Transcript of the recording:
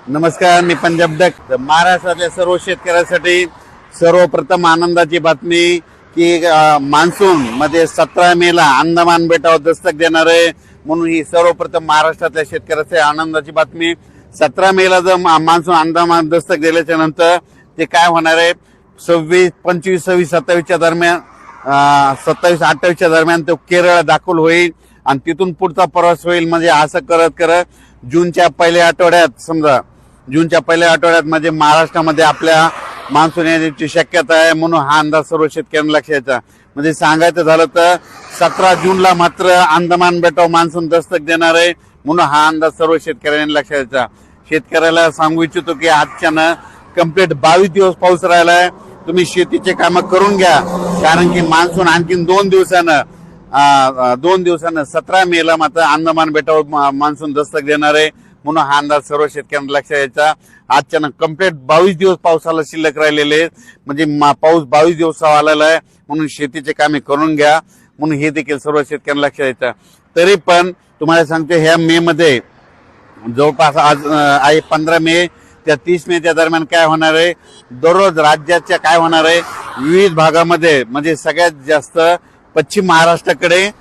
नमस्कार, मी पंजाब डक. महाराष्ट्रातल्या सर्व शेतकऱ्यांसाठी सर्वप्रथम आनंदाची बातमी की मान्सून मध्ये 17 मेला अंदमान बेटावर दस्तक देणार आहे. म्हणून ही सर्वप्रथम महाराष्ट्रातल्या शेतकऱ्यासाठी आनंदाची बातमी. 17 मेला जर मान्सून अंदमान दस्तक दिल्याच्या नंतर ते काय होणार आहे, 26, 25, 26, 27च्या दरम्यान 27, 28च्या दरम्यान तो केरळ दाखल होईल आणि तिथून पुढचा प्रवास होईल. म्हणजे असं करत करत जूनच्या पहिल्या आठवड्यात म्हणजे महाराष्ट्रामध्ये आपल्या मान्सून येण्याची शक्यता आहे. म्हणून हा अंदाज सर्व शेतकऱ्यांना लक्षात. म्हणजे सांगायचं झालं तर 17 जूनला मात्र अंदमान बेटावर मान्सून दस्तक देणार आहे. म्हणून हा अंदाज सर्व शेतकऱ्यांनी लक्षात. शेतकऱ्याला सांगू इच्छितो की आजच्यानं कंप्लीट 22 दिवस पाऊस राहिलाय. तुम्ही शेतीचे कामं करून घ्या, कारण की मान्सून आणखीन 2 दिवसानं 17 मेला मात्र अंदमान बेटावर मान्सून दस्तक देणार आहे. म्हणून हा अंदाज सर्व शेतकऱ्यांना लक्षात यायचा. आजच्यानं कंप्लीट 22 दिवस पावसाला शिल्लक राहिलेले आहेत. म्हणजे पाऊस 22 दिवस आलेला आहे. म्हणून शेतीचे कामे करून घ्या. म्हणून हे देखील सर्व शेतकऱ्यांना लक्षात यायचं. तरी पण तुम्हाला सांगते, ह्या मे मध्ये जवळपास आज आहे 15 मे त्या 30 मेच्या दरम्यान काय होणार आहे, दररोज राज्याच्या काय होणार आहे, विविध भागामध्ये म्हणजे सगळ्यात जास्त पश्चिम महाराष्ट्राकडे